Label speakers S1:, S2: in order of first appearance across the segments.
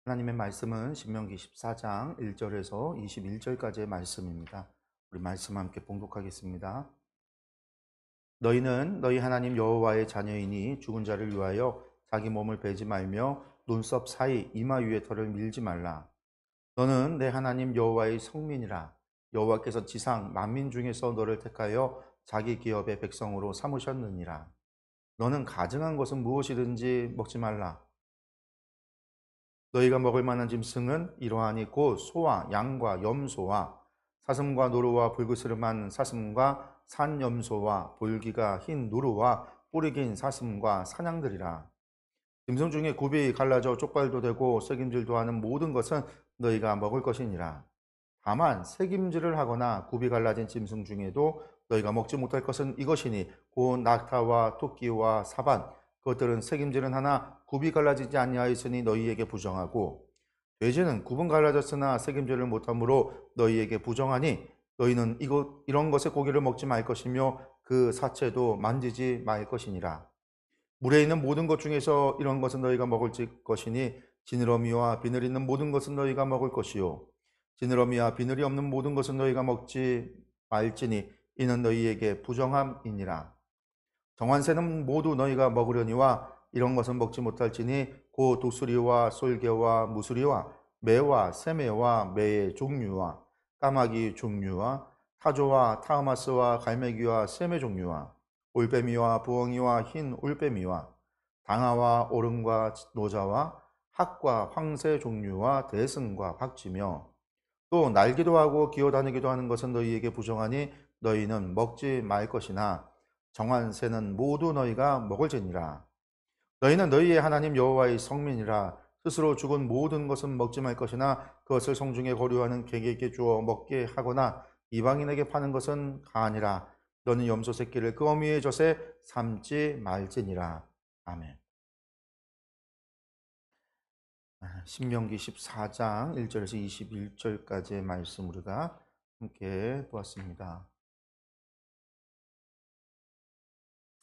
S1: 하나님의 말씀은 신명기 14장 1절에서 21절까지의 말씀입니다. 우리 말씀 함께 봉독하겠습니다. 너희는 너희 하나님 여호와의 자녀이니 죽은 자를 위하여 자기 몸을 베지 말며 눈썹 사이 이마 위에 털을 밀지 말라. 너는 내 하나님 여호와의 성민이라. 여호와께서 지상 만민 중에서 너를 택하여 자기 기업의 백성으로 삼으셨느니라. 너는 가증한 것은 무엇이든지 먹지 말라. 너희가 먹을 만한 짐승은 이러하니 곧 소와 양과 염소와 사슴과 노루와 불그스름한 사슴과 산염소와 볼기가 흰 노루와 뿌리 긴 사슴과 사냥들이라. 짐승 중에 굽이 갈라져 쪽발도 되고 새김질도 하는 모든 것은 너희가 먹을 것이니라. 다만 새김질을 하거나 굽이 갈라진 짐승 중에도 너희가 먹지 못할 것은 이것이니 곧 낙타와 토끼와 사반, 그것들은 새김질은 하나 굽이 갈라지지 아니하였으니 너희에게 부정하고, 돼지는 굽은 갈라졌으나 새김질을 못하므로 너희에게 부정하니 너희는 이런 것의 고기를 먹지 말 것이며 그 사체도 만지지 말 것이니라. 물에 있는 모든 것 중에서 이런 것은 너희가 먹을 것이니 지느러미와 비늘 있는 모든 것은 너희가 먹을 것이요 지느러미와 비늘이 없는 모든 것은 너희가 먹지 말지니 이는 너희에게 부정함이니라. 정한 새는 모두 너희가 먹으려니와 이런 것은 먹지 못할지니 곧 독수리와 솔개와 무수리와 매와 새매와 매의 종류와 까마귀 종류와 타조와 타흐마스와 갈매기와 새매 종류와 올빼미와 부엉이와 흰 올빼미와 당아와 오름과 노자와 학과 황새 종류와 대승과 박쥐며 또 날기도 하고 기어다니기도 하는 것은 너희에게 부정하니 너희는 먹지 말 것이나 정한 새는 모두 너희가 먹을지니라. 너희는 너희의 하나님 여호와의 성민이라. 스스로 죽은 모든 것은 먹지 말 것이나 그것을 성중에 거류하는 객에게 주어 먹게 하거나 이방인에게 파는 것은 가하니라. 너는 염소 새끼를 그 어미의 젖에 삶지 말지니라. 아멘. 신명기 14장 1절에서 21절까지의 말씀 우리가 함께 보았습니다.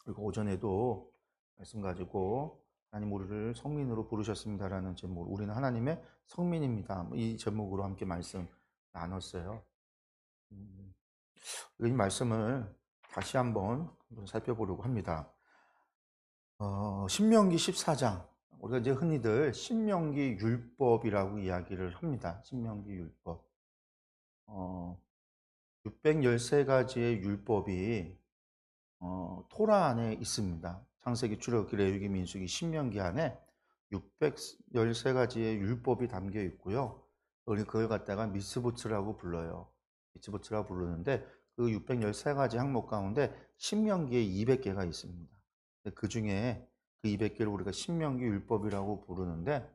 S1: 그리고 오전에도 말씀 가지고 하나님 우리를 성민으로 부르셨습니다라는 제목, 우리는 하나님의 성민입니다, 이 제목으로 함께 말씀 나눴어요. 이 말씀을 다시 한번 살펴보려고 합니다. 신명기 14장, 우리가 이제 흔히들 신명기 율법이라고 이야기를 합니다. 신명기 율법. 613가지의 율법이 토라 안에 있습니다. 창세기, 출애굽기, 레위기, 민수기, 신명기 안에 613가지의 율법이 담겨 있고요. 우리 그걸 갖다가 미스보츠라고 불러요. 미스보츠라고 부르는데 그 613가지 항목 가운데 신명기에 200개가 있습니다. 그 중에 그 200개를 우리가 신명기 율법이라고 부르는데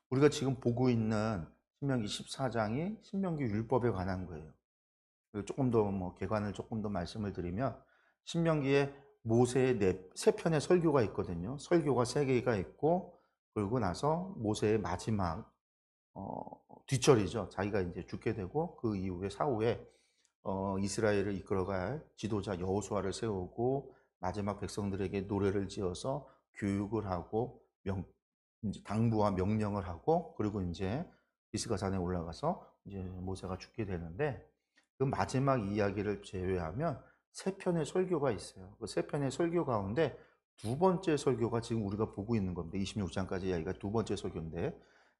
S1: 우리가 지금 보고 있는 신명기 14장이 신명기 율법에 관한 거예요. 조금 더 개관을 조금 더 말씀을 드리면 신명기에 모세의 세 편의 설교가 있거든요. 설교가 3개가 있고 그러고 나서 모세의 마지막 뒤처리죠. 자기가 이제 죽게 되고 그 이후에 사후에 이스라엘을 이끌어갈 지도자 여호수아를 세우고 마지막 백성들에게 노래를 지어서 교육을 하고 이제 당부와 명령을 하고 그리고 이제 비스가산에 올라가서 이제 모세가 죽게 되는데 그 마지막 이야기를 제외하면 3편의 설교가 있어요. 그 3편의 설교 가운데 두 번째 설교가 지금 우리가 보고 있는 겁니다. 26장까지 이야기가 두 번째 설교인데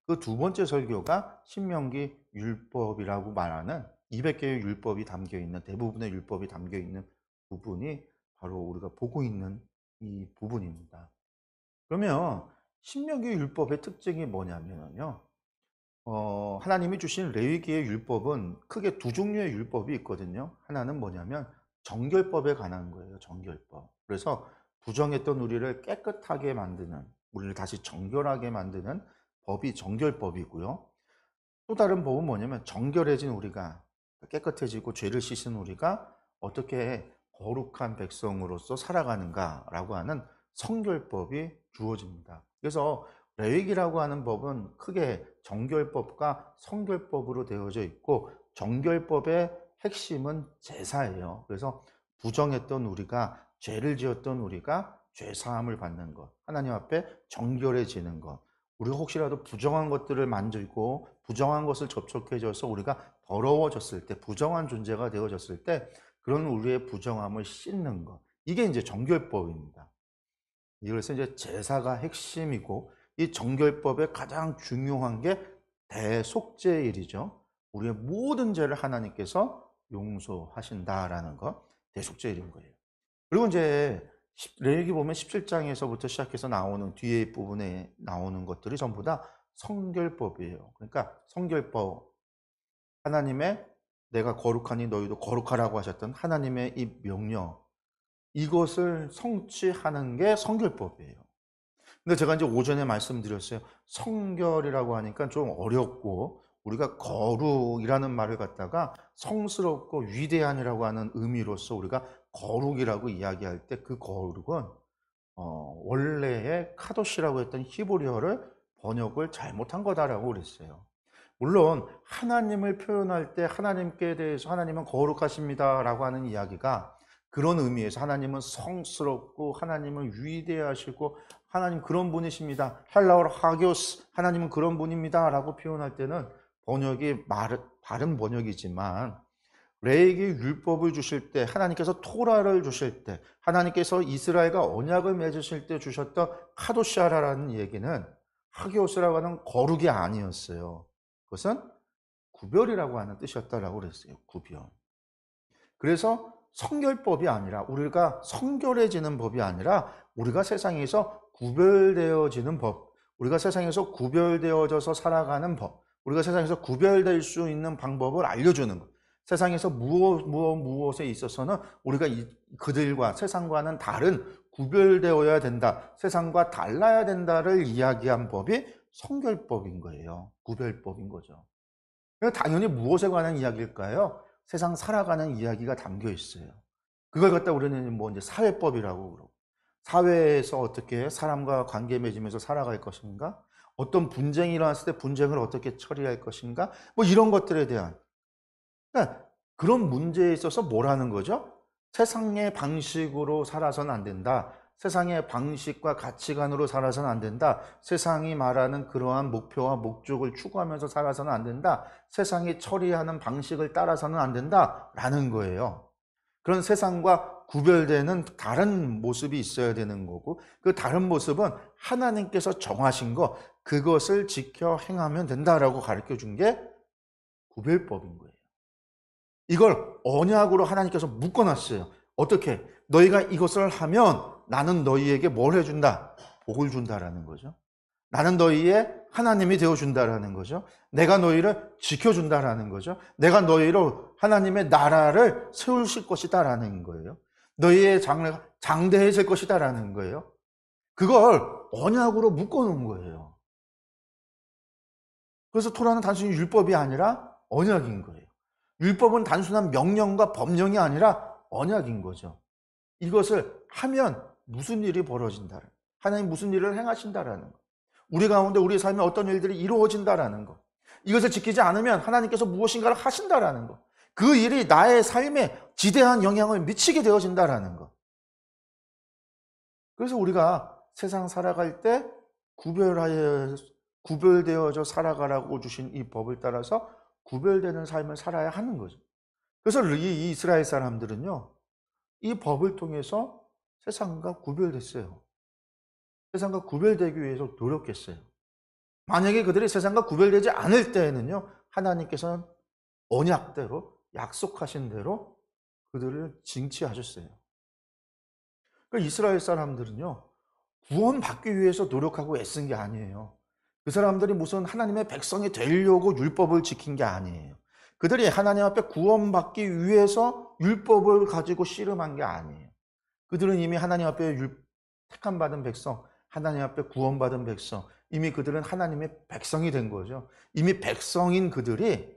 S1: 그 두 번째 설교가 신명기 율법이라고 말하는 200개의 율법이 담겨 있는, 대부분의 율법이 담겨 있는 부분이 바로 우리가 보고 있는 이 부분입니다. 그러면 신명기 율법의 특징이 뭐냐면요. 하나님이 주신 레위기의 율법은 크게 두 종류의 율법이 있거든요. 하나는 뭐냐면 정결법에 관한 거예요. 정결법. 그래서 부정했던 우리를 깨끗하게 만드는, 우리를 다시 정결하게 만드는 법이 정결법이고요. 또 다른 법은 뭐냐면 정결해진 우리가, 깨끗해지고 죄를 씻은 우리가 어떻게 거룩한 백성으로서 살아가는가라고 하는 성결법이 주어집니다. 그래서 레위기라고 하는 법은 크게 정결법과 성결법으로 되어져 있고 정결법의 핵심은 제사예요. 그래서 부정했던 우리가, 죄를 지었던 우리가 죄 사함을 받는 것, 하나님 앞에 정결해지는 것, 우리가 혹시라도 부정한 것들을 만지고 부정한 것을 접촉해져서 우리가 더러워졌을 때, 부정한 존재가 되어졌을 때 그런 우리의 부정함을 씻는 것, 이게 이제 정결법입니다. 이것은 이제 제사가 핵심이고, 이 정결법의 가장 중요한 게 대속죄일이죠. 우리의 모든 죄를 하나님께서 용서하신다라는 것, 대속죄일인 거예요. 그리고 이제 레위기 보면 17장에서부터 시작해서 나오는 뒤에 부분에 나오는 것들이 전부 다 성결법이에요. 그러니까 성결법, 하나님의 내가 거룩하니 너희도 거룩하라고 하셨던 하나님의 이 명령, 이것을 성취하는 게 성결법이에요. 근데 제가 이제 오전에 말씀드렸어요. 성결이라고 하니까 좀 어렵고, 우리가 거룩이라는 말을 갖다가 성스럽고 위대한이라고 하는 의미로서 우리가 거룩이라고 이야기할 때 그 거룩은 원래의 카도시라고 했던 히브리어를 번역을 잘못한 거다라고 그랬어요. 물론 하나님을 표현할 때 하나님께 대해서 하나님은 거룩하십니다라고 하는 이야기가 그런 의미에서 하나님은 성스럽고 하나님은 위대하시고 하나님 그런 분이십니다. 헬라어로 하교스, 하나님은 그런 분입니다 라고 표현할 때는 번역이 바른 번역이지만, 레위기 율법을 주실 때, 하나님께서 토라를 주실 때, 하나님께서 이스라엘과 언약을 맺으실 때 주셨던 카도샤라라는 얘기는 하교스라고 하는 거룩이 아니었어요. 그것은 구별이라고 하는 뜻이었다라고 그랬어요. 구별. 그래서 성결법이 아니라, 우리가 성결해지는 법이 아니라 우리가 세상에서 구별되어지는 법, 우리가 세상에서 구별되어져서 살아가는 법, 우리가 세상에서 구별될 수 있는 방법을 알려주는 것, 세상에서 무엇에 있어서는 우리가 그들과 세상과는 다른, 구별되어야 된다, 세상과 달라야 된다를 이야기한 법이 성결법인 거예요. 구별법인 거죠. 당연히 무엇에 관한 이야기일까요? 세상 살아가는 이야기가 담겨 있어요. 그걸 갖다 우리는 뭐 이제 사회법이라고 그러고, 사회에서 어떻게 사람과 관계 맺으면서 살아갈 것인가? 어떤 분쟁이 일어났을 때 분쟁을 어떻게 처리할 것인가? 뭐 이런 것들에 대한, 그러니까 그런 문제에 있어서 뭐라는 거죠? 세상의 방식으로 살아서는 안 된다. 세상의 방식과 가치관으로 살아서는 안 된다. 세상이 말하는 그러한 목표와 목적을 추구하면서 살아서는 안 된다. 세상이 처리하는 방식을 따라서는 안 된다. 라는 거예요. 그런 세상과 구별되는 다른 모습이 있어야 되는 거고, 그 다른 모습은 하나님께서 정하신 것, 그것을 지켜 행하면 된다라고 가르쳐 준 게 구별법인 거예요. 이걸 언약으로 하나님께서 묶어놨어요. 어떻게? 너희가 이것을 하면 나는 너희에게 뭘 해준다? 복을 준다라는 거죠. 나는 너희의 하나님이 되어준다라는 거죠. 내가 너희를 지켜준다라는 거죠. 내가 너희로 하나님의 나라를 세우실 것이다라는 거예요. 너희의 장대해질 것이다라는 거예요. 그걸 언약으로 묶어놓은 거예요. 그래서 토라는 단순히 율법이 아니라 언약인 거예요. 율법은 단순한 명령과 법령이 아니라 언약인 거죠. 이것을 하면 무슨 일이 벌어진다. 하나님 무슨 일을 행하신다라는 거. 우리 가운데 우리의 삶에 어떤 일들이 이루어진다라는 거. 이것을 지키지 않으면 하나님께서 무엇인가를 하신다라는 거. 그 일이 나의 삶에 지대한 영향을 미치게 되어진다라는 거. 그래서 우리가 세상 살아갈 때 구별되어져 살아가라고 주신 이 법을 따라서 구별되는 삶을 살아야 하는 거죠. 그래서 이 이스라엘 사람들은요, 이 법을 통해서 세상과 구별됐어요. 세상과 구별되기 위해서 노력했어요. 만약에 그들이 세상과 구별되지 않을 때에는요, 하나님께서는 언약대로, 약속하신 대로 그들을 징치하셨어요. 그러니까 이스라엘 사람들은요, 구원받기 위해서 노력하고 애쓴 게 아니에요. 그 사람들이 무슨 하나님의 백성이 되려고 율법을 지킨 게 아니에요. 그들이 하나님 앞에 구원받기 위해서 율법을 가지고 씨름한 게 아니에요. 그들은 이미 하나님 앞에 택함받은 백성, 하나님 앞에 구원받은 백성, 이미 그들은 하나님의 백성이 된 거죠. 이미 백성인 그들이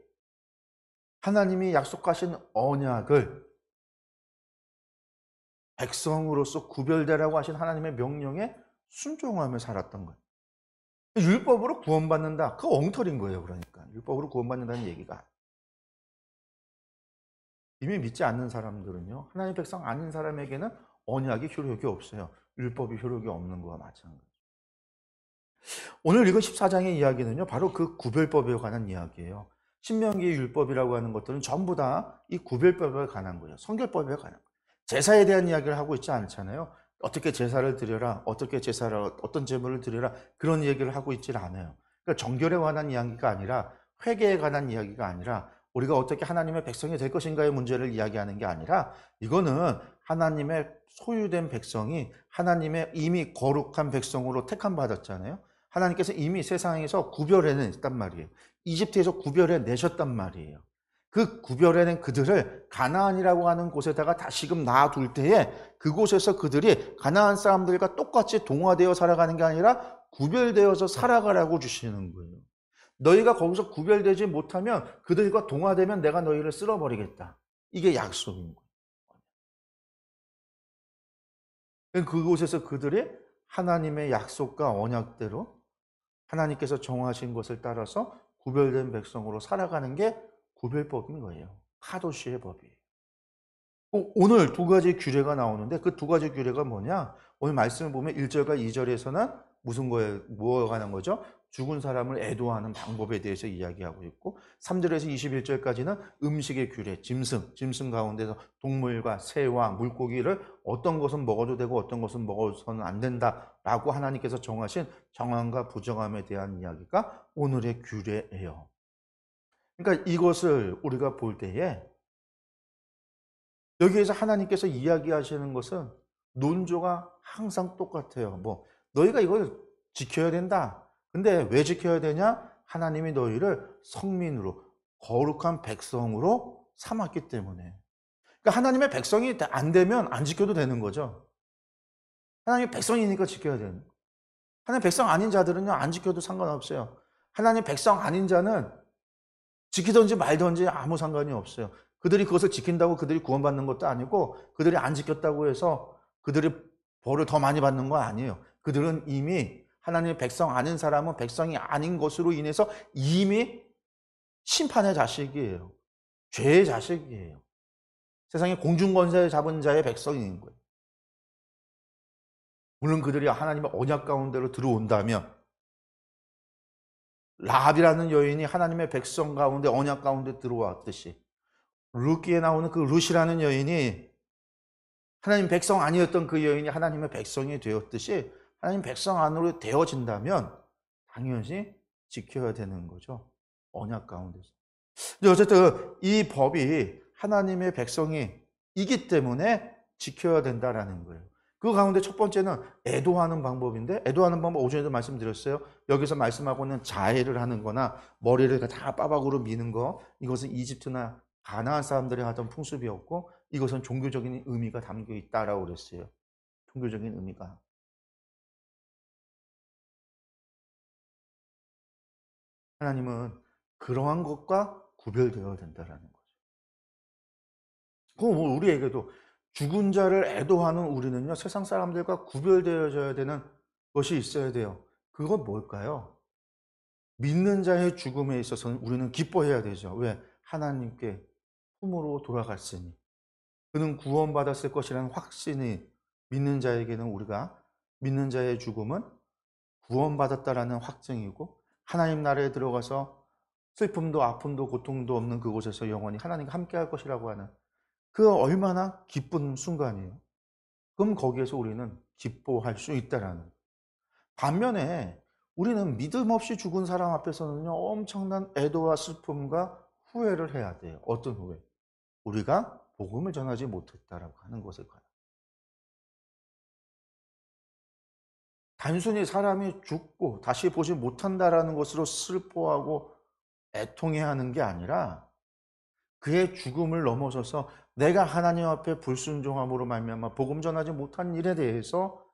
S1: 하나님이 약속하신 언약을, 백성으로서 구별되라고 하신 하나님의 명령에 순종하며 살았던 거예요. 율법으로 구원받는다. 그거 엉터리인 거예요. 그러니까 율법으로 구원받는다는 얘기가. 이미 믿지 않는 사람들은요, 하나님의 백성 아닌 사람에게는 언약이 효력이 없어요. 율법이 효력이 없는 거와 마찬가지예요. 오늘 읽은 14장의 이야기는요, 바로 그 구별법에 관한 이야기예요. 신명기의 율법이라고 하는 것들은 전부 다 이 구별법에 관한 거예요. 성결법에 관한 거예요. 제사에 대한 이야기를 하고 있지 않잖아요. 어떻게 제사를 드려라, 어떻게 제사를, 어떤 제물을 드려라, 그런 얘기를 하고 있질 않아요. 그러니까 정결에 관한 이야기가 아니라, 회개에 관한 이야기가 아니라, 우리가 어떻게 하나님의 백성이 될 것인가의 문제를 이야기하는 게 아니라, 이거는 하나님의 소유된 백성이 하나님의 이미 거룩한 백성으로 택함 받았잖아요. 하나님께서 이미 세상에서 구별해냈단 말이에요. 이집트에서 구별해내셨단 말이에요. 그 구별해낸 그들을 가나안이라고 하는 곳에다가 다시금 놔둘 때에 그곳에서 그들이 가나안 사람들과 똑같이 동화되어 살아가는 게 아니라 구별되어서 살아가라고 주시는 거예요. 너희가 거기서 구별되지 못하면 그들과 동화되면 내가 너희를 쓸어버리겠다. 이게 약속인 거예요. 그곳에서 그들이 하나님의 약속과 언약대로 하나님께서 정하신 것을 따라서 구별된 백성으로 살아가는 게 구별법인 거예요. 카도시의 법이에요. 오늘 두 가지 규례가 나오는데 그 두 가지 규례가 뭐냐? 오늘 말씀을 보면 1절과 2절에서는 무슨 거에 뭐에 관한 거죠? 죽은 사람을 애도하는 방법에 대해서 이야기하고 있고 3절에서 21절까지는 음식의 규례, 짐승 가운데서 동물과 새와 물고기를 어떤 것은 먹어도 되고 어떤 것은 먹어서는 안 된다라고 하나님께서 정하신 정함과 부정함에 대한 이야기가 오늘의 규례예요. 그러니까 이것을 우리가 볼 때에 여기에서 하나님께서 이야기하시는 것은 논조가 항상 똑같아요. 너희가 이걸 지켜야 된다. 근데 왜 지켜야 되냐? 하나님이 너희를 성민으로, 거룩한 백성으로 삼았기 때문에. 그러니까 하나님의 백성이 안 되면 안 지켜도 되는 거죠. 하나님의 백성이니까 지켜야 되는 거예요. 하나님 백성 아닌 자들은요, 안 지켜도 상관없어요. 하나님 백성 아닌 자는 지키든지 말든지 아무 상관이 없어요. 그들이 그것을 지킨다고 그들이 구원받는 것도 아니고 그들이 안 지켰다고 해서 그들이 벌을 더 많이 받는 건 아니에요. 그들은 이미 하나님의 백성 아닌 사람은 백성이 아닌 것으로 인해서 이미 심판의 자식이에요. 죄의 자식이에요. 세상에 공중권세 잡은 자의 백성인 거예요. 물론 그들이 하나님의 언약 가운데로 들어온다면 라합이라는 여인이 하나님의 백성 가운데 언약 가운데 들어왔듯이 룻기에 나오는 그 룻이라는 여인이 하나님 백성 아니었던 그 여인이 하나님의 백성이 되었듯이 하나님 백성 안으로 되어진다면 당연히 지켜야 되는 거죠. 언약 가운데서. 근데 어쨌든 이 법이 하나님의 백성이기 때문에 지켜야 된다라는 거예요. 그 가운데 첫 번째는 애도하는 방법인데 애도하는 방법 오전에도 말씀드렸어요. 여기서 말씀하고 있는 자해를 하는 거나 머리를 다 빠박으로 미는 거 이것은 이집트나 가나안 사람들이 하던 풍습이었고 이것은 종교적인 의미가 담겨 있다라고 그랬어요. 종교적인 의미가. 하나님은 그러한 것과 구별되어야 된다라는 거죠. 그럼 우리에게도 죽은 자를 애도하는 우리는요, 세상 사람들과 구별되어져야 되는 것이 있어야 돼요. 그건 뭘까요? 믿는 자의 죽음에 있어서는 우리는 기뻐해야 되죠. 왜? 하나님께 품으로 돌아갔으니. 그는 구원받았을 것이라는 확신이 믿는 자에게는 우리가 믿는 자의 죽음은 구원받았다라는 확증이고 하나님 나라에 들어가서 슬픔도 아픔도 고통도 없는 그곳에서 영원히 하나님과 함께할 것이라고 하는 그 얼마나 기쁜 순간이에요. 그럼 거기에서 우리는 기뻐할 수 있다라는. 반면에 우리는 믿음 없이 죽은 사람 앞에서는요 엄청난 애도와 슬픔과 후회를 해야 돼요. 어떤 후회? 우리가 복음을 전하지 못했다라고 하는 것을 가요. 단순히 사람이 죽고 다시 보지 못한다라는 것으로 슬퍼하고 애통해하는 게 아니라 그의 죽음을 넘어서서 내가 하나님 앞에 불순종함으로 말미암아 복음 전하지 못한 일에 대해서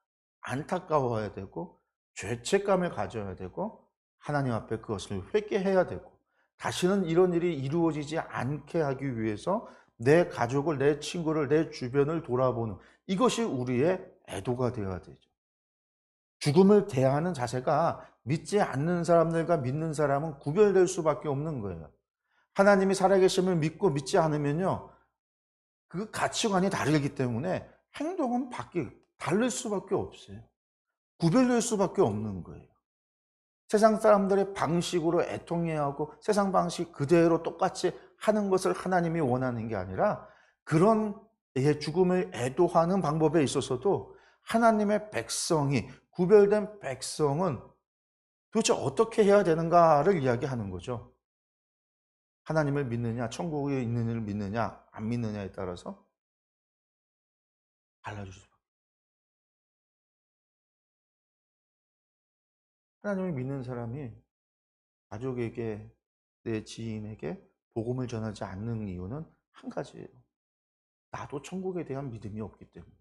S1: 안타까워해야 되고 죄책감을 가져야 되고 하나님 앞에 그것을 회개해야 되고 다시는 이런 일이 이루어지지 않게 하기 위해서 내 가족을, 내 친구를, 내 주변을 돌아보는 이것이 우리의 애도가 되어야 되죠. 죽음을 대하는 자세가 믿지 않는 사람들과 믿는 사람은 구별될 수밖에 없는 거예요. 하나님이 살아계심을 믿고 믿지 않으면요, 그 가치관이 다르기 때문에 행동은 다를 수밖에 없어요. 구별될 수밖에 없는 거예요. 세상 사람들의 방식으로 애통해야 하고 세상 방식 그대로 똑같이 하는 것을 하나님이 원하는 게 아니라 그런 죽음을 애도하는 방법에 있어서도 하나님의 백성이, 구별된 백성은 도대체 어떻게 해야 되는가를 이야기하는 거죠. 하나님을 믿느냐, 천국에 있는 일을 믿느냐, 안 믿느냐에 따라서 달라질 수밖에. 하나님을 믿는 사람이 가족에게, 내 지인에게 복음을 전하지 않는 이유는 한 가지예요. 나도 천국에 대한 믿음이 없기 때문에,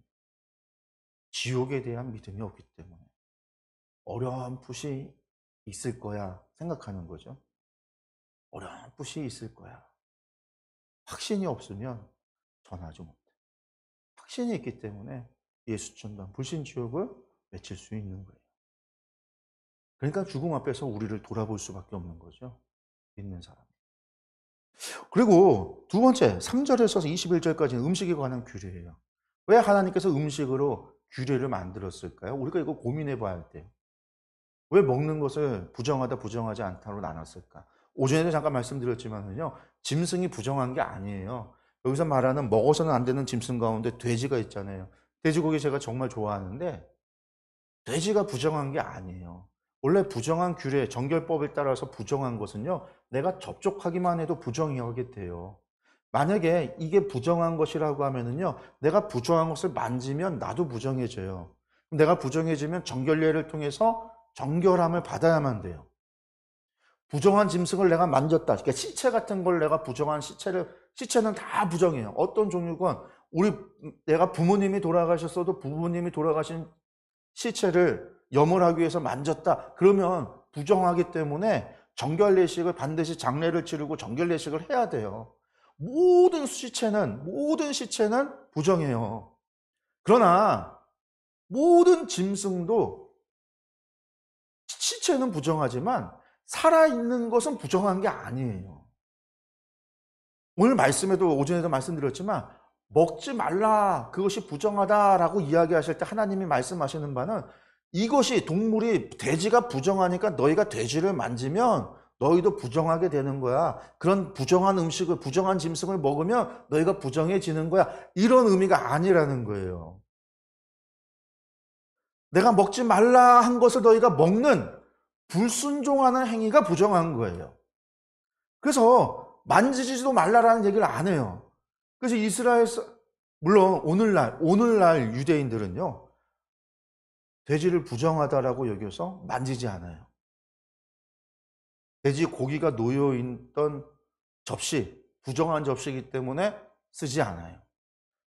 S1: 지옥에 대한 믿음이 없기 때문에 어렴풋이 있을 거야 생각하는 거죠. 어렴풋이 있을 거야. 확신이 없으면 전하지 못해. 확신이 있기 때문에 예수천당, 불신지옥을 외칠 수 있는 거예요. 그러니까 죽음 앞에서 우리를 돌아볼 수밖에 없는 거죠. 믿는 사람. 그리고 두 번째, 3절에서 21절까지는 음식에 관한 규례예요. 왜 하나님께서 음식으로 규례를 만들었을까요? 우리가 이거 고민해 봐야 돼요. 왜 먹는 것을 부정하다, 부정하지 않다로 나눴을까? 오전에도 잠깐 말씀드렸지만요, 짐승이 부정한 게 아니에요. 여기서 말하는 먹어서는 안 되는 짐승 가운데 돼지가 있잖아요. 돼지고기 제가 정말 좋아하는데 돼지가 부정한 게 아니에요. 원래 부정한 규례, 정결법에 따라서 부정한 것은요, 내가 접촉하기만 해도 부정하게 돼요. 만약에 이게 부정한 것이라고 하면은요, 내가 부정한 것을 만지면 나도 부정해져요. 내가 부정해지면 정결례를 통해서 정결함을 받아야만 돼요. 부정한 짐승을 내가 만졌다. 그러니까 시체 같은 걸 내가 부정한 시체는 다 부정해요. 어떤 종류건 내가 부모님이 돌아가셨어도 부모님이 돌아가신 시체를 염을 위해서 만졌다. 그러면 부정하기 때문에 정결례식을 반드시 장례를 치르고 정결례식을 해야 돼요. 모든 시체는 부정해요. 그러나 모든 짐승도 시체는 부정하지만 살아있는 것은 부정한 게 아니에요. 오늘 말씀에도 오전에도 말씀드렸지만 먹지 말라, 그것이 부정하다라고 이야기하실 때 하나님이 말씀하시는 바는 이것이 동물이 돼지가 부정하니까 너희가 돼지를 만지면 너희도 부정하게 되는 거야. 그런 부정한 음식을, 부정한 짐승을 먹으면 너희가 부정해지는 거야. 이런 의미가 아니라는 거예요. 내가 먹지 말라 한 것을 너희가 먹는 불순종하는 행위가 부정한 거예요. 그래서 만지지도 말라라는 얘기를 안 해요. 그래서 물론 오늘날 유대인들은요, 돼지를 부정하다라고 여겨서 만지지 않아요. 돼지 고기가 놓여있던 접시, 부정한 접시이기 때문에 쓰지 않아요.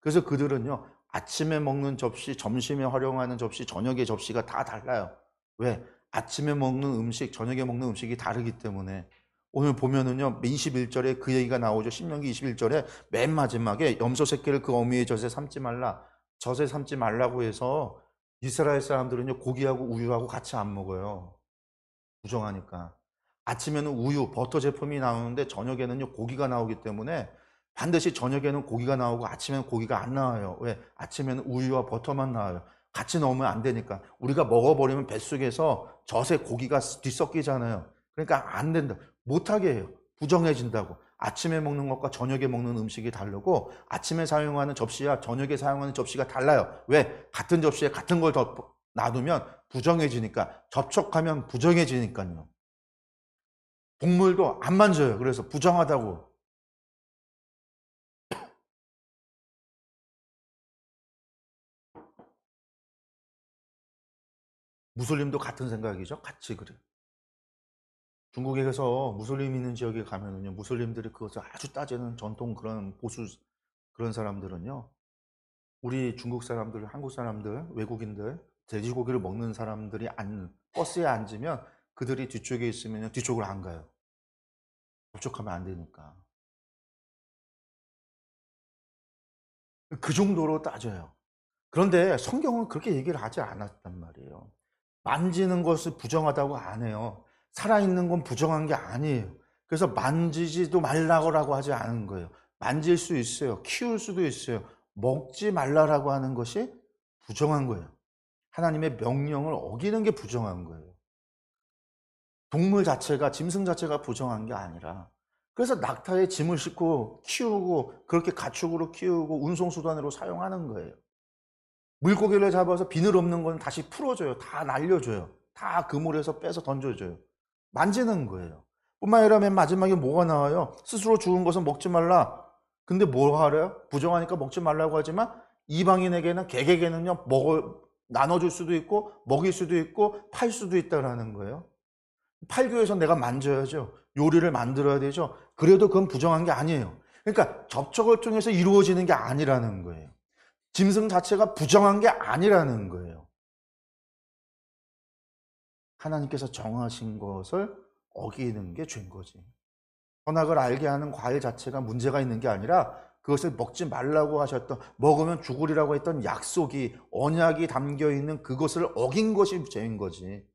S1: 그래서 그들은요, 아침에 먹는 접시, 점심에 활용하는 접시, 저녁에 접시가 다 달라요. 왜? 아침에 먹는 음식, 저녁에 먹는 음식이 다르기 때문에. 오늘 보면은요, 21절에 그 얘기가 나오죠. 신명기 21절에 맨 마지막에 염소 새끼를 그 어미의 젖에 삼지 말라. 젖에 삼지 말라고 해서 이스라엘 사람들은요, 고기하고 우유하고 같이 안 먹어요. 부정하니까. 아침에는 우유, 버터 제품이 나오는데 저녁에는요, 고기가 나오기 때문에 반드시 저녁에는 고기가 나오고 아침에는 고기가 안 나와요. 왜? 아침에는 우유와 버터만 나와요. 같이 넣으면 안 되니까. 우리가 먹어버리면 뱃속에서 젖에 고기가 뒤섞이잖아요. 그러니까 안 된다. 못하게 해요. 부정해진다고. 아침에 먹는 것과 저녁에 먹는 음식이 다르고 아침에 사용하는 접시와 저녁에 사용하는 접시가 달라요. 왜? 같은 접시에 같은 걸 더 놔두면 부정해지니까. 접촉하면 부정해지니까요. 동물도 안 만져요. 그래서 부정하다고. 무슬림도 같은 생각이죠. 같이 그래요. 중국에 가서 무슬림 있는 지역에 가면은요, 무슬림들이 그것을 아주 따지는 전통 그런 보수 그런 사람들은요, 우리 중국 사람들, 한국 사람들, 외국인들, 돼지고기를 먹는 사람들이 버스에 앉으면 그들이 뒤쪽에 있으면 뒤쪽으로 안 가요. 접촉하면 안 되니까. 그 정도로 따져요. 그런데 성경은 그렇게 얘기를 하지 않았단 말이에요. 만지는 것을 부정하다고 안 해요. 살아있는 건 부정한 게 아니에요. 그래서 만지지도 말라고 하지 않은 거예요. 만질 수 있어요. 키울 수도 있어요. 먹지 말라라고 하는 것이 부정한 거예요. 하나님의 명령을 어기는 게 부정한 거예요. 동물 자체가, 짐승 자체가 부정한 게 아니라, 그래서 낙타에 짐을 싣고 키우고 그렇게 가축으로 키우고 운송수단으로 사용하는 거예요. 물고기를 잡아서 비늘 없는 건 다시 풀어줘요. 다 날려줘요. 다 그물에서 빼서 던져줘요. 만지는 거예요. 뿐만 아니라 맨 마지막에 뭐가 나와요? 스스로 죽은 것은 먹지 말라. 근데 뭐 하래요? 부정하니까 먹지 말라고 하지만 이방인에게는, 개개개는요, 나눠줄 수도 있고 먹일 수도 있고 팔 수도 있다라는 거예요. 팔기 위해서 내가 만져야죠. 요리를 만들어야 되죠. 그래도 그건 부정한 게 아니에요. 그러니까 접촉을 통해서 이루어지는 게 아니라는 거예요. 짐승 자체가 부정한 게 아니라는 거예요. 하나님께서 정하신 것을 어기는 게 죄인 거지. 선악을 알게 하는 과일 자체가 문제가 있는 게 아니라 그것을 먹지 말라고 하셨던, 먹으면 죽으리라고 했던 약속이, 언약이 담겨 있는 그것을 어긴 것이 죄인 거지.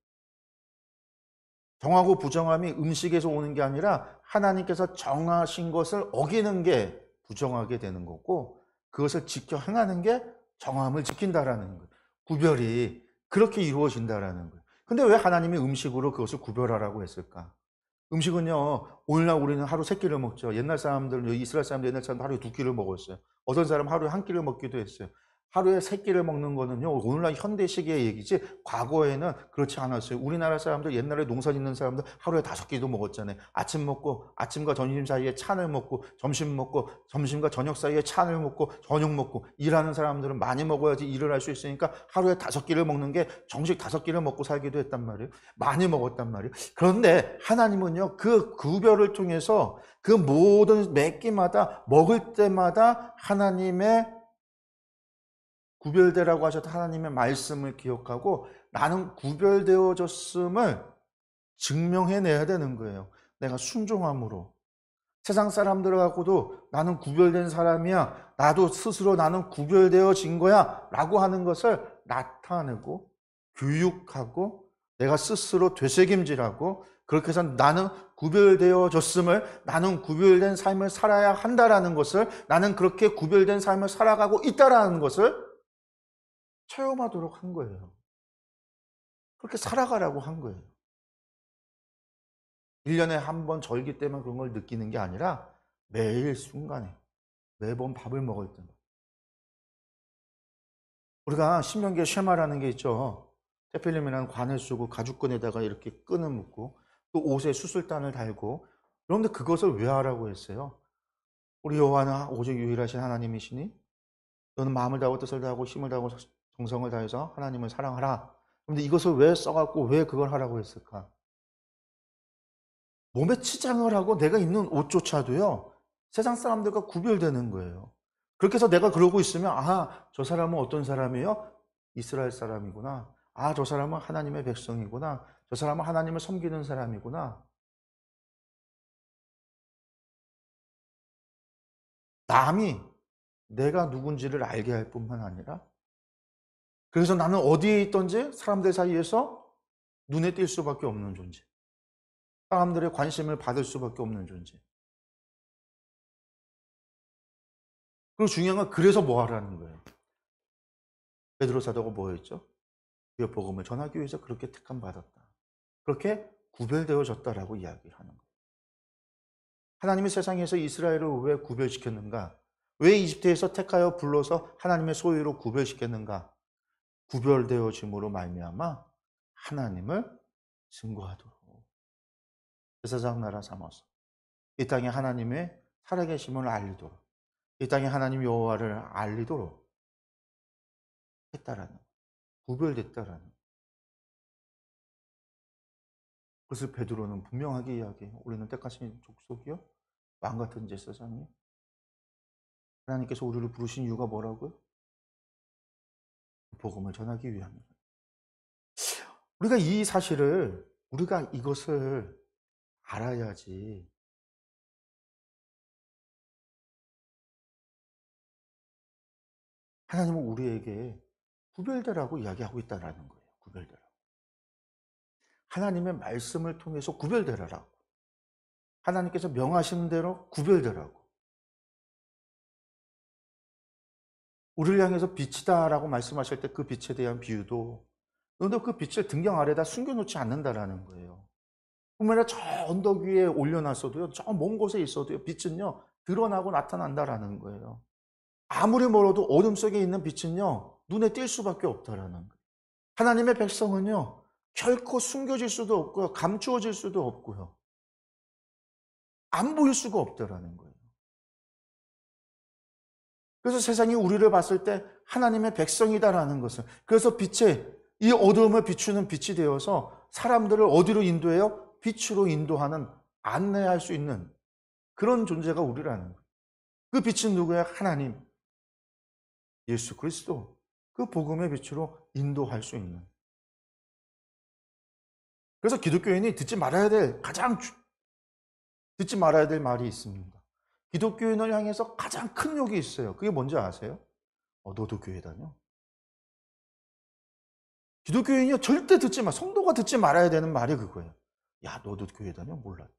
S1: 정하고 부정함이 음식에서 오는 게 아니라 하나님께서 정하신 것을 어기는 게 부정하게 되는 거고, 그것을 지켜 행하는 게 정함을 지킨다라는 거예요. 구별이 그렇게 이루어진다라는 거예요. 근데 왜 하나님이 음식으로 그것을 구별하라고 했을까? 음식은요, 오늘날 우리는 하루 세 끼를 먹죠. 옛날 사람들, 이스라엘 사람들, 옛날 사람들 하루에 두 끼를 먹었어요. 어떤 사람은 하루에 한 끼를 먹기도 했어요. 하루에 세 끼를 먹는 거는요, 오늘날 현대 시기의 얘기지, 과거에는 그렇지 않았어요. 우리나라 사람들, 옛날에 농사 짓는 사람들 하루에 다섯 끼도 먹었잖아요. 아침 먹고, 아침과 점심 사이에 찬을 먹고, 점심 먹고, 점심과 저녁 사이에 찬을 먹고, 저녁 먹고, 일하는 사람들은 많이 먹어야지 일을 할 수 있으니까 하루에 다섯 끼를 먹는 게 정식 다섯 끼를 먹고 살기도 했단 말이에요. 많이 먹었단 말이에요. 그런데 하나님은요, 그 구별을 통해서 그 모든 매 끼마다, 먹을 때마다 하나님의 구별되라고 하셨던 하나님의 말씀을 기억하고 나는 구별되어졌음을 증명해내야 되는 거예요. 내가 순종함으로. 세상 사람들하고도 나는 구별된 사람이야, 나도 스스로 나는 구별되어진 거야 라고 하는 것을 나타내고 교육하고 내가 스스로 되새김질하고, 그렇게 해서 나는 구별되어졌음을, 나는 구별된 삶을 살아야 한다라는 것을, 나는 그렇게 구별된 삶을 살아가고 있다라는 것을 체험하도록 한 거예요. 그렇게 살아가라고 한 거예요. 1년에 한 번 절기 때만 그런 걸 느끼는 게 아니라 매일 순간에, 매번 밥을 먹을 때. 우리가 신명기에 쉐마라는 게 있죠. 테필림이라는 관을 쓰고 가죽끈에다가 이렇게 끈을 묶고 또 옷에 수술단을 달고. 그런데 그것을 왜 하라고 했어요? 우리 여호와는 오직 유일하신 하나님이시니 너는 마음을 다하고 뜻을 다하고 힘을 다하고 정성을 다해서 하나님을 사랑하라. 그런데 이것을 왜 써갖고 왜 그걸 하라고 했을까? 몸에 치장을 하고 내가 입는 옷조차도요, 세상 사람들과 구별되는 거예요. 그렇게 해서 내가 그러고 있으면, 아, 저 사람은 어떤 사람이에요? 이스라엘 사람이구나. 아, 저 사람은 하나님의 백성이구나. 저 사람은 하나님을 섬기는 사람이구나. 남이 내가 누군지를 알게 할 뿐만 아니라, 그래서 나는 어디에 있든지 사람들 사이에서 눈에 띌 수밖에 없는 존재. 사람들의 관심을 받을 수밖에 없는 존재. 그리고 중요한 건 그래서 뭐 하라는 거예요. 베드로 사도가 뭐였죠? 주의 복음을 전하기 위해서 그렇게 택함 받았다. 그렇게 구별되어졌다라고 이야기를 하는 거예요. 하나님이 세상에서 이스라엘을 왜 구별시켰는가? 왜 이집트에서 택하여 불러서 하나님의 소유로 구별시켰는가? 구별되어짐으로 말미암아 하나님을 증거하도록, 제사장 나라 삼아서 이 땅에 하나님의 살아계심을 알리도록, 이 땅에 하나님 여호와를 알리도록 했다라는 거예요. 구별됐다라는 거예요. 그것을 베드로는 분명하게 이야기해요. 우리는 택하신 족속이요, 왕 같은 제사장이요. 하나님께서 우리를 부르신 이유가 뭐라고요? 복음을 전하기 위함이에요. 우리가 이 사실을, 우리가 이것을 알아야지 하나님은 우리에게 구별되라고 이야기하고 있다는 거예요. 구별되라고. 하나님의 말씀을 통해서 구별되라고. 하나님께서 명하신 대로 구별되라고. 우리를 향해서 빛이다라고 말씀하실 때 그 빛에 대한 비유도 너도 그 빛을 등경 아래다 숨겨놓지 않는다라는 거예요. 뿐만 저 언덕 위에 올려놨어도요, 저 먼 곳에 있어도요, 빛은요 드러나고 나타난다라는 거예요. 아무리 멀어도 어둠 속에 있는 빛은요 눈에 띌 수밖에 없다라는 거예요. 하나님의 백성은요 결코 숨겨질 수도 없고요, 감추어질 수도 없고요, 안 보일 수가 없다라는 거예요. 그래서 세상이 우리를 봤을 때 하나님의 백성이다라는 것을, 그래서 빛에 이 어두움을 비추는 빛이 되어서 사람들을 어디로 인도해요? 빛으로 인도하는, 안내할 수 있는 그런 존재가 우리라는 거예요. 그 빛은 누구야? 하나님, 예수 그리스도. 그 복음의 빛으로 인도할 수 있는. 그래서 기독교인이 듣지 말아야 될 말이 있습니다. 기독교인을 향해서 가장 큰 욕이 있어요. 그게 뭔지 아세요? 너도 교회 다녀? 기독교인이요 절대 성도가 듣지 말아야 되는 말이 그거예요. 야, 너도 교회 다녀? 몰랐다.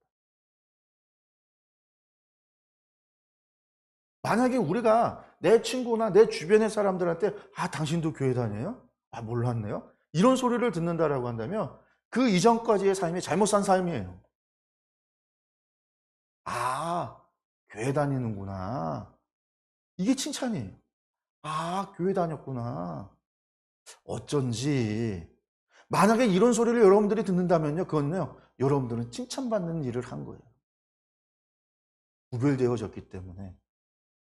S1: 만약에 우리가 내 친구나 내 주변의 사람들한테 당신도 교회 다녀요? 몰랐네요. 이런 소리를 듣는다라고 한다면 그 이전까지의 삶이 잘못 산 삶이에요. 교회 다니는구나. 이게 칭찬이에요. 교회 다녔구나. 어쩐지. 만약에 이런 소리를 여러분들이 듣는다면요, 그건요, 여러분들은 칭찬받는 일을 한 거예요. 구별되어졌기 때문에.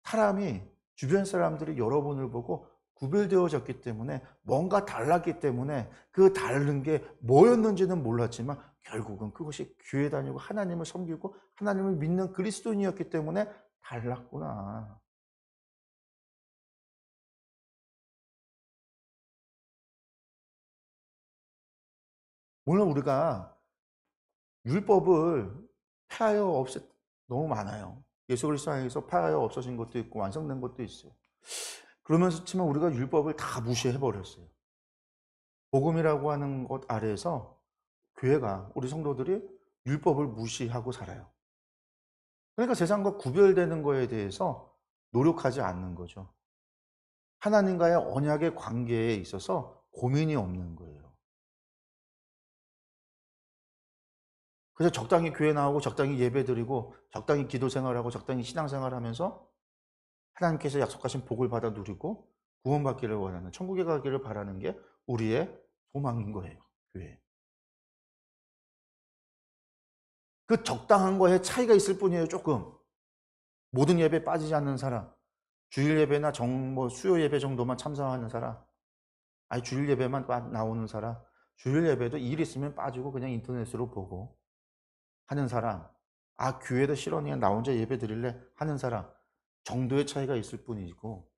S1: 사람이, 주변 사람들이 여러분을 보고 구별되어졌기 때문에, 뭔가 달랐기 때문에 그 다른 게 뭐였는지는 몰랐지만 결국은 그것이 교회 다니고 하나님을 섬기고 하나님을 믿는 그리스도인이었기 때문에 달랐구나. 물론 우리가 율법을 폐하여 없앴, 너무 많아요. 예수 그리스도 안에서 폐하여 없어진 것도 있고 완성된 것도 있어요. 그러면서 치면 우리가 율법을 다 무시해 버렸어요. 복음이라고 하는 것 아래에서 교회가, 우리 성도들이 율법을 무시하고 살아요. 그러니까 세상과 구별되는 거에 대해서 노력하지 않는 거죠. 하나님과의 언약의 관계에 있어서 고민이 없는 거예요. 그래서 적당히 교회 나오고 적당히 예배드리고 적당히 기도 생활하고 적당히 신앙 생활하면서 하나님께서 약속하신 복을 받아 누리고 구원받기를 원하는, 천국에 가기를 바라는 게 우리의 소망인 거예요. 교회. 그 적당한 거에 차이가 있을 뿐이에요. 조금. 모든 예배에 빠지지 않는 사람, 주일 예배나 수요 예배 정도만 참석하는 사람, 주일 예배만 나오는 사람, 주일 예배도 일 있으면 빠지고 그냥 인터넷으로 보고 하는 사람, 교회도 싫으니까 나 혼자 예배 드릴래 하는 사람 정도의 차이가 있을 뿐이고,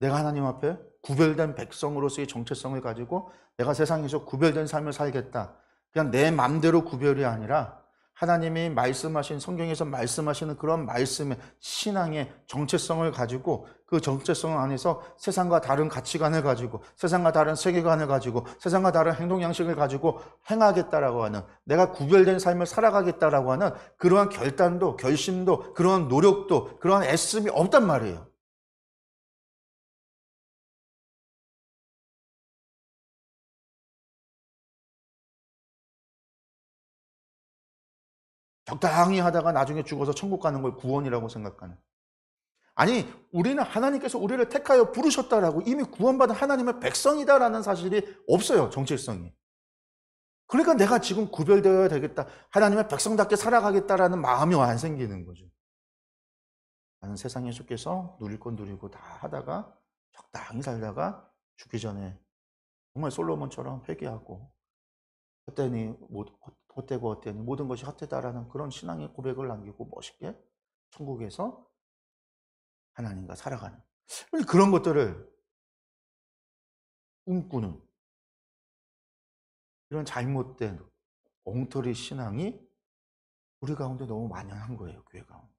S1: 내가 하나님 앞에 구별된 백성으로서의 정체성을 가지고 내가 세상에서 구별된 삶을 살겠다. 그냥 내 맘대로 구별이 아니라 하나님이 말씀하신, 성경에서 말씀하시는 그런 말씀의 신앙의 정체성을 가지고 그 정체성 안에서 세상과 다른 가치관을 가지고 세상과 다른 세계관을 가지고 세상과 다른 행동 양식을 가지고 행하겠다라고 하는, 내가 구별된 삶을 살아가겠다라고 하는 그러한 결단도, 결심도, 그러한 노력도, 그러한 애씀이 없단 말이에요. 적당히 하다가 나중에 죽어서 천국 가는 걸 구원이라고 생각하는. 아니, 우리는 하나님께서 우리를 택하여 부르셨다라고, 이미 구원받은 하나님의 백성이다라는 사실이 없어요, 정체성이. 그러니까 내가 지금 구별되어야 되겠다, 하나님의 백성답게 살아가겠다라는 마음이 안 생기는 거죠. 나는 세상에 속해서 누릴 건 누리고 다 하다가 적당히 살다가 죽기 전에 정말 솔로몬처럼 회개하고 헛되고 모든 것이 헛되다라는 그런 신앙의 고백을 남기고 멋있게 천국에서 하나님과 살아가는, 그런 것들을 꿈꾸는 이런 잘못된 엉터리 신앙이 우리 가운데 너무 만연한 거예요, 교회 가운데.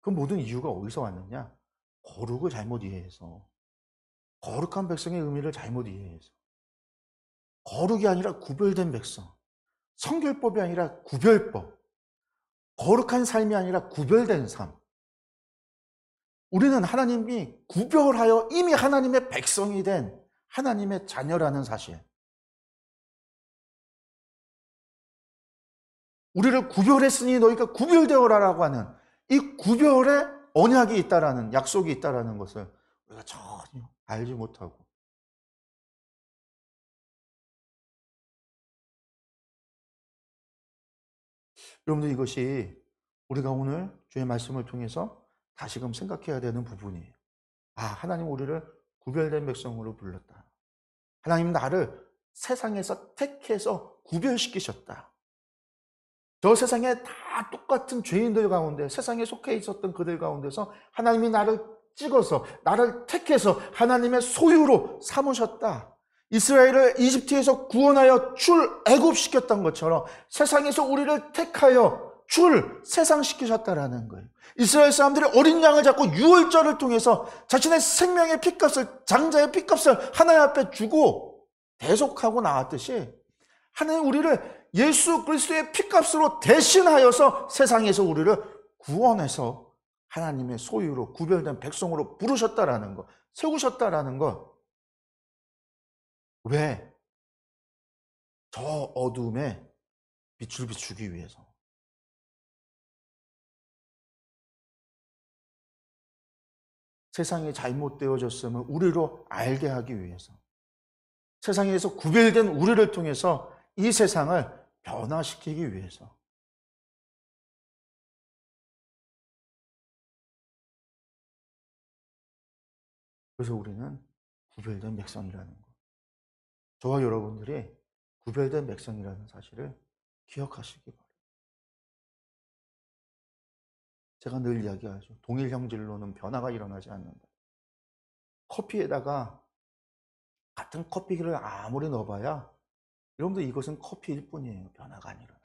S1: 그 모든 이유가 어디서 왔느냐? 거룩을 잘못 이해해서, 거룩한 백성의 의미를 잘못 이해해서, 거룩이 아니라 구별된 백성, 성결법이 아니라 구별법, 거룩한 삶이 아니라 구별된 삶. 우리는 하나님이 구별하여 이미 하나님의 백성이 된 하나님의 자녀라는 사실. 우리를 구별했으니 너희가 구별되어라라고 하는 이 구별에 언약이 있다라는, 약속이 있다라는 것을 우리가 전혀 알지 못하고, 여러분들, 이것이 우리가 오늘 주의 말씀을 통해서 다시금 생각해야 되는 부분이에요. 아, 하나님 우리를 구별된 백성으로 불렀다. 하나님 나를 세상에서 택해서 구별시키셨다. 저 세상에 다 똑같은 죄인들 가운데, 세상에 속해 있었던 그들 가운데서 하나님이 나를 찍어서, 나를 택해서 하나님의 소유로 삼으셨다. 이스라엘을 이집트에서 구원하여 출애굽시켰던 것처럼 세상에서 우리를 택하여 출세상시키셨다라는 거예요. 이스라엘 사람들이 어린 양을 잡고 유월절을 통해서 자신의 생명의 핏값을, 장자의 핏값을 하나님 앞에 주고 대속하고 나왔듯이, 하나님 우리를 예수 그리스도의 핏값으로 대신하여서 세상에서 우리를 구원해서 하나님의 소유로 구별된 백성으로 부르셨다라는 것, 세우셨다라는 것. 왜? 저 어둠에 빛을 비추기 위해서. 세상이 잘못되어졌음을 우리로 알게 하기 위해서. 세상에서 구별된 우리를 통해서 이 세상을 변화시키기 위해서. 그래서 우리는 구별된 백성이라는 것. 저와 여러분들이 구별된 백성이라는 사실을 기억하시기 바랍니다. 제가 늘 이야기하죠. 동일 형질로는 변화가 일어나지 않는다. 커피에다가 같은 커피를 아무리 넣어봐야, 여러분들, 이것은 커피일 뿐이에요. 변화가 아니라.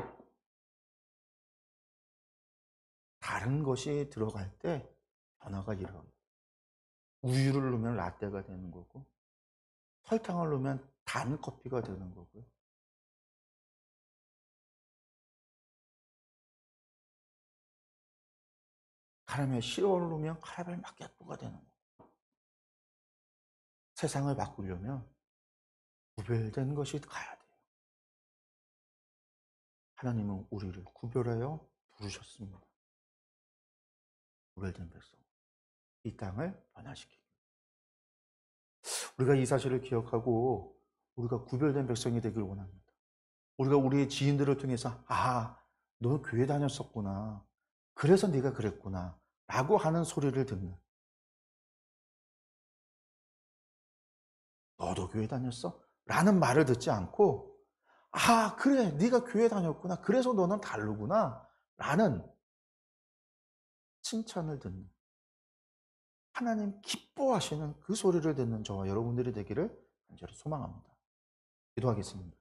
S1: 다른 것이 들어갈 때 변화가 일어납니다. 우유를 넣으면 라떼가 되는 거고, 설탕을 넣으면 단 커피가 되는 거고요. 카라멜 시럽을 넣으면 카라멜 마키아토가 되는 거고. 세상을 바꾸려면 구별된 것이 가야 돼요. 하나님은 우리를 구별하여 부르셨습니다. 구별된 백성, 이 땅을 변화시키기. 우리가 이 사실을 기억하고 우리가 구별된 백성이 되길 원합니다. 우리가 우리의 지인들을 통해서, 아, 너 교회 다녔었구나, 그래서 네가 그랬구나 라고 하는 소리를 듣는, 너도 교회 다녔어? 라는 말을 듣지 않고, 아, 그래, 네가 교회 다녔구나, 그래서 너는 다르구나 라는 칭찬을 듣는, 하나님 기뻐하시는 그 소리를 듣는 저와 여러분들이 되기를 간절히 소망합니다. 기도하겠습니다.